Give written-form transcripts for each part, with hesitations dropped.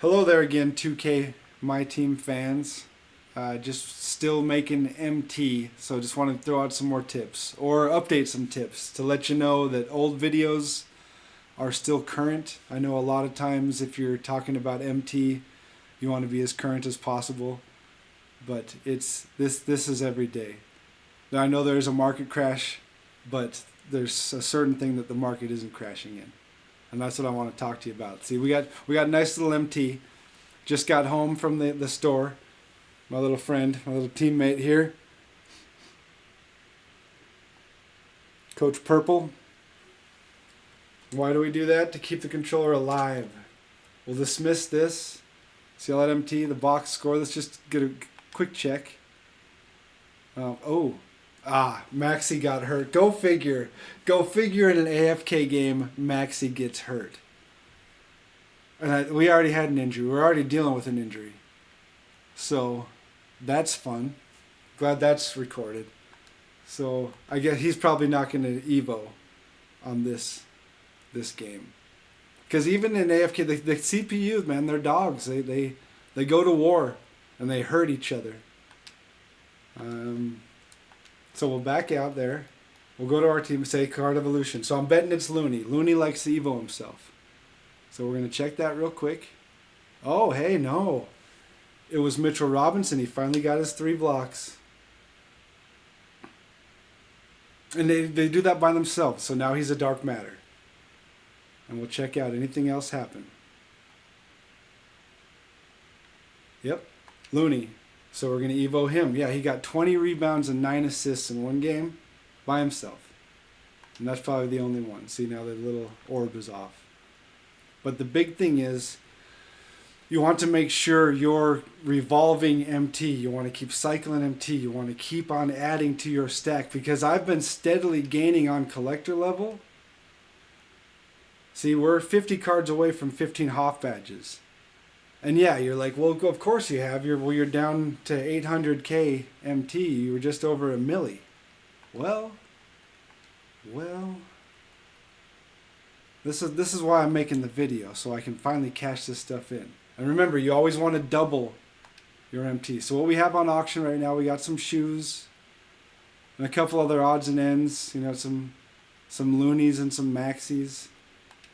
Hello there again, 2K My Team fans. Just still making MT, so just want to throw out some more tips or update some tips to let you know that old videos are still current. I know a lot of times if you're talking about MT, you want to be as current as possible, but it's this is every day. Now I know there's a market crash, but there's a certain thing that the market isn't crashing in. And that's what I want to talk to you about. See, we got a nice little MT. Just got home from the store. My little friend, my little teammate here, Coach Purple. Why do we do that? To keep the controller alive. We'll dismiss this. See all that MT, the box score. Let's just get a quick check. Maxi got hurt. Go figure. Go figure in an AFK game, Maxi gets hurt. And we already had an injury. We're already dealing with an injury. So that's fun. Glad that's recorded. So I guess he's probably not going to Evo on this game. Because even in AFK, the CPU, man, they're dogs. They go to war and they hurt each other. So we'll back out there. We'll go to our team and say card evolution. So I'm betting it's Looney. Looney likes to Evo himself. So we're going to check that real quick. Oh, hey, no. It was Mitchell Robinson. He finally got his 3 blocks. And they do that by themselves. So now he's a dark matter. And we'll check out anything else happen. Yep, Looney. So we're going to Evo him. Yeah, he got 20 rebounds and 9 assists in one game by himself. And that's probably the only one. See, now the little orb is off. But the big thing is you want to make sure you're revolving MT. You want to keep cycling MT. You want to keep on adding to your stack. Because I've been steadily gaining on collector level. See, we're 50 cards away from 15 Hoff badges. And yeah, you're like, well, of course you have. You're down to 800k MT. You were just over a milli. Well. This is why I'm making the video, so I can finally cash this stuff in. And remember, you always want to double your MT. So what we have on auction right now, we got some shoes and a couple other odds and ends. You know, some Loonies and some Maxis.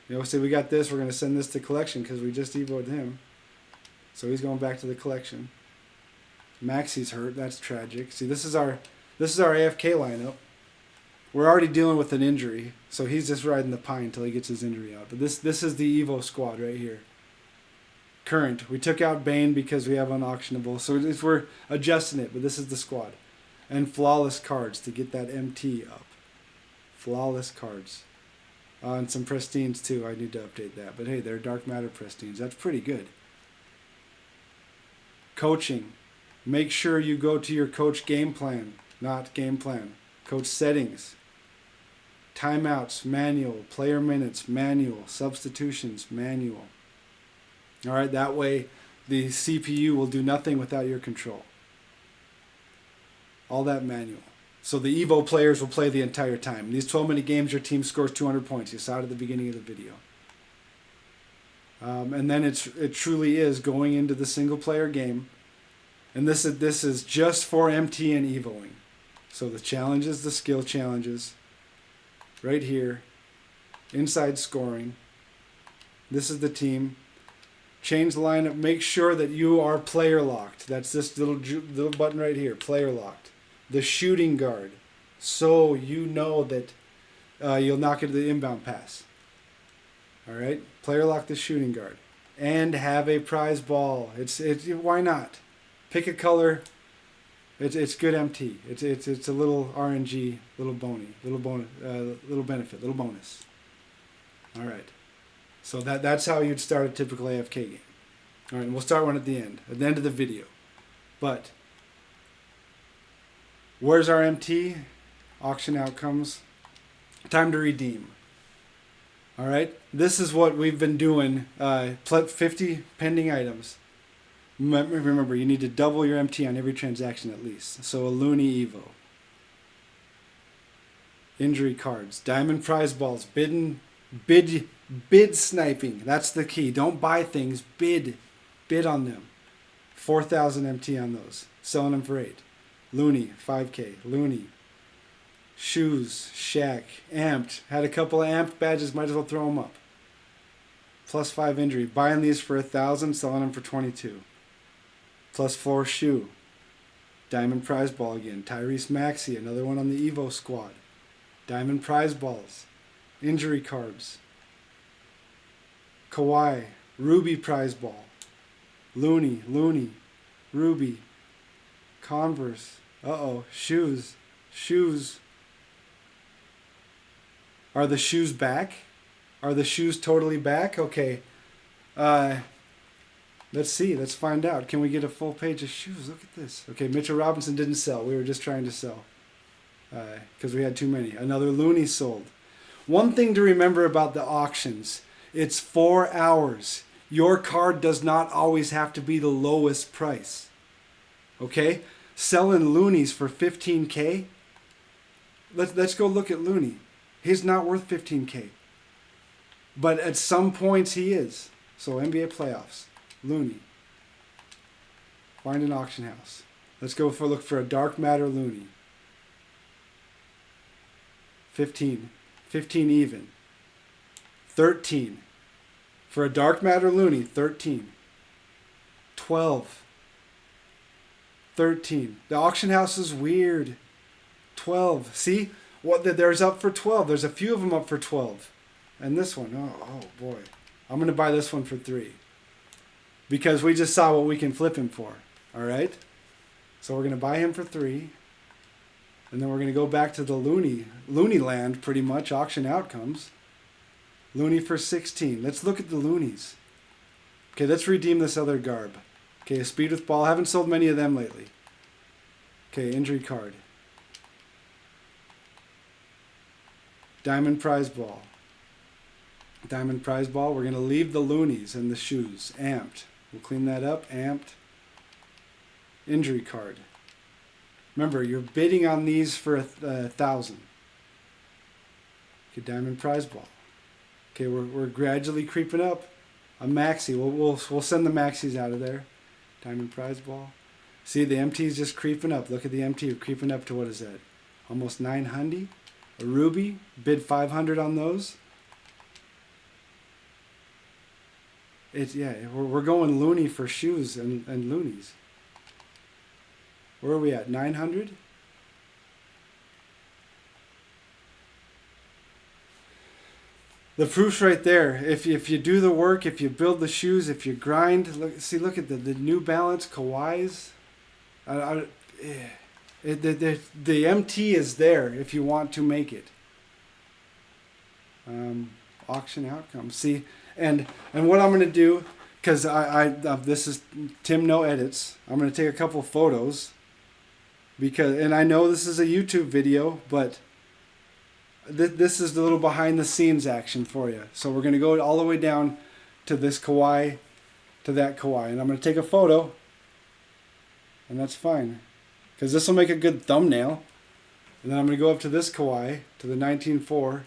You know, say we got this. We're gonna send this to collection because we just evoed him. So he's going back to the collection. Maxi's hurt. That's tragic. See, this is our AFK lineup. We're already dealing with an injury, so he's just riding the pine until he gets his injury out. But this is the Evo squad right here. Current. We took out Bane because we have unauctionable, so we're adjusting it, but this is the squad. And flawless cards to get that MT up. Flawless cards. And some pristines too. I need to update that. But hey, they're dark matter pristines. That's pretty good. Coaching. Make sure you go to your coach game plan, not game plan. Coach settings. Timeouts, manual. Player minutes, manual. Substitutions, manual. All right, that way the CPU will do nothing without your control. All that manual. So the Evo players will play the entire time. In these 12-minute games, your team scores 200 points. You saw it at the beginning of the video. And then it truly is going into the single-player game. And this is just for MT and Evoing. So the challenges, the skill challenges, right here, inside scoring. This is the team. Change the lineup. Make sure that you are player locked. That's this little button right here, player locked. The shooting guard, so you know that you'll knock into the inbound pass. All right, player lock the shooting guard, and have a prize ball. It's why not? Pick a color. It's good MT. It's a little RNG, little benefit, little bonus. All right. So that's how you'd start a typical AFK game. All right, and we'll start one at the end of the video. But where's our MT? Auction outcomes. Time to redeem. All right, this is what we've been doing. 50 pending items. Remember, you need to double your MT on every transaction at least. So a Looney Evo. Injury cards. Diamond prize balls. Bid sniping. That's the key. Don't buy things. Bid. Bid on them. 4,000 MT on those. Selling them for 8. Looney, 5K. Looney. Shoes, Shaq, amped. Had a couple of amped badges, might as well throw them up. Plus 5 injury. Buying these for 1,000, selling them for 22. Plus 4 shoe. Diamond prize ball again. Tyrese Maxey, another one on the Evo squad. Diamond prize balls. Injury cards. Kawhi, Ruby prize ball. Looney, Ruby. Converse. Shoes. Are the shoes back? Are the shoes totally back? Okay. Let's see. Let's find out. Can we get a full page of shoes? Look at this. Okay, Mitchell Robinson didn't sell. We were just trying to sell. Because we had too many. Another Looney sold. One thing to remember about the auctions. It's 4 hours. Your card does not always have to be the lowest price. Okay? Selling Loonies for 15K. Let's go look at Looney. He's not worth 15K. But at some points he is. So NBA playoffs. Looney. Find an auction house. Let's go look for a dark matter Looney. 15. 15 even. 13. For a dark matter Looney, 13. 12. 13. The auction house is weird. 12. See? There's up for 12. There's a few of them up for 12. And this one, oh boy. I'm going to buy this one for 3. Because we just saw what we can flip him for. Alright? So we're going to buy him for 3. And then we're going to go back to the Looney land, pretty much, auction outcomes. Looney for 16. Let's look at the Loonies. Okay, let's redeem this other garb. Okay, a speed with ball. Haven't sold many of them lately. Okay, injury card. Diamond prize ball. Diamond prize ball. We're going to leave the Loonies and the shoes. Amped. We'll clean that up. Amped. Injury card. Remember, you're bidding on these for 1,000. Okay, diamond prize ball. Okay, we're gradually creeping up. A maxi. We'll send the maxis out of there. Diamond prize ball. See, the MT is just creeping up. Look at the MT. We're creeping up to, what is that? Almost 900. A ruby. Bid 500 on those. We're going Looney for shoes and Loonies. Where are we at? 900? The proof's right there. If you do the work, if you build the shoes, if you grind, look at the New Balance Kawhis. The MT is there if you want to make it. Auction outcome. See, and what I'm going to do, because this is Tim No Edits. I'm going to take a couple photos. And I know this is a YouTube video, but this is the little behind the scenes action for you. So we're going to go all the way down to this Kawhi, to that Kawhi. And I'm going to take a photo. And that's fine. Because this will make a good thumbnail. And then I'm going to go up to this Kawhi, to the 19.4.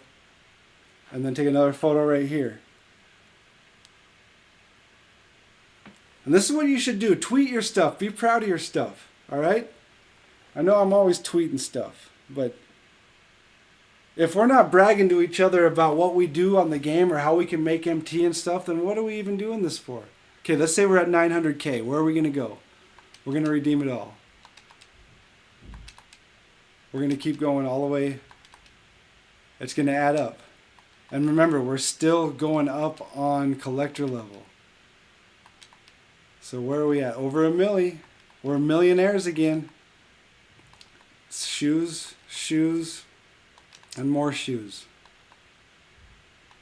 And then take another photo right here. And this is what you should do. Tweet your stuff. Be proud of your stuff. Alright? I know I'm always tweeting stuff, but if we're not bragging to each other about what we do on the game or how we can make MT and stuff, then what are we even doing this for? Okay, let's say we're at 900K. Where are we going to go? We're going to redeem it all. We're going to keep going all the way. It's going to add up. And remember, we're still going up on collector level. So where are we at? Over a milli. We're millionaires again. Shoes, and more shoes.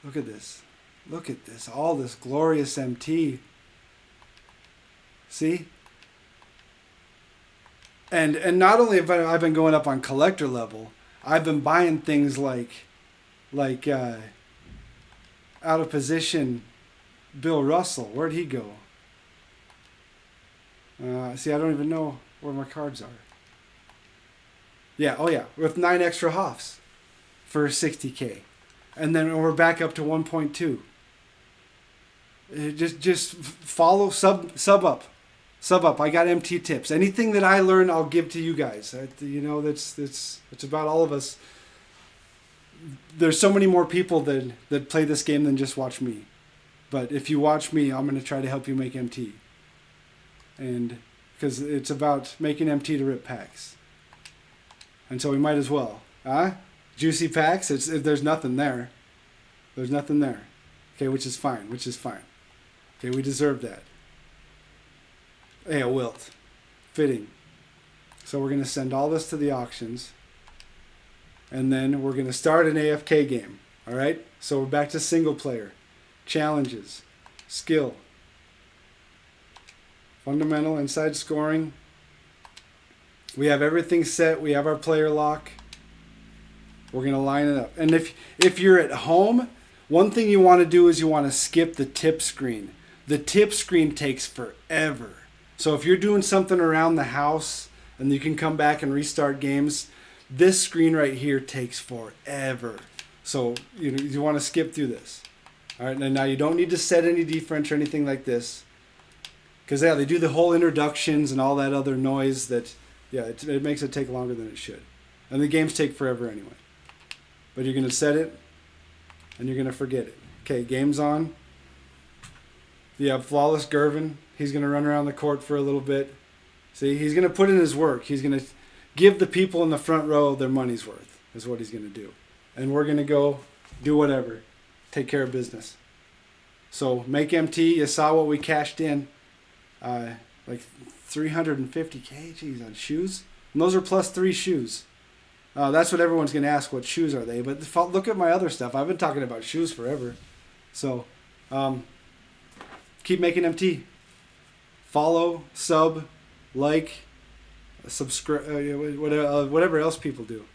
Look at this. Look at this. All this glorious MT. See? And not only have I been going up on collector level, I've been buying things like out of position Bill Russell. Where'd he go? See, I don't even know where my cards are. Yeah, with 9 extra Hoffs for 60K. And then we're back up to 1.2. Just follow, sub up. I got MT tips. Anything that I learn, I'll give to you guys. That's about all of us. There's so many more people that play this game than just watch me. But if you watch me, I'm going to try to help you make MT. And because it's about making MT to rip packs. And so we might as well. Juicy packs, there's nothing there. There's nothing there. Okay, which is fine. Okay, we deserve that. Hey, a wilt. Fitting. So we're going to send all this to the auctions. And then we're going to start an AFK game. All right? So we're back to single player. Challenges. Skill. Fundamental, inside scoring. We have everything set. We have our player lock. We're going to line it up. And if you're at home, one thing you want to do is you want to skip the tip screen. The tip screen takes forever. So if you're doing something around the house and you can come back and restart games, this screen right here takes forever. So you want to skip through this. All right, and now you don't need to set any defense or anything like this. Because they do the whole introductions and all that other noise that, it makes it take longer than it should. And the games take forever anyway. But you're going to set it and you're going to forget it. Okay, game's on. You have Flawless Gervin. He's going to run around the court for a little bit. See, he's going to put in his work. He's going to give the people in the front row their money's worth, is what he's going to do. And we're going to go do whatever. Take care of business. So make MT. You saw what we cashed in. Like 350K, geez, on shoes. And those are plus 3 shoes. That's what everyone's going to ask, what shoes are they? But look at my other stuff. I've been talking about shoes forever. So keep making MT. Follow, sub, like, subscribe, whatever else people do.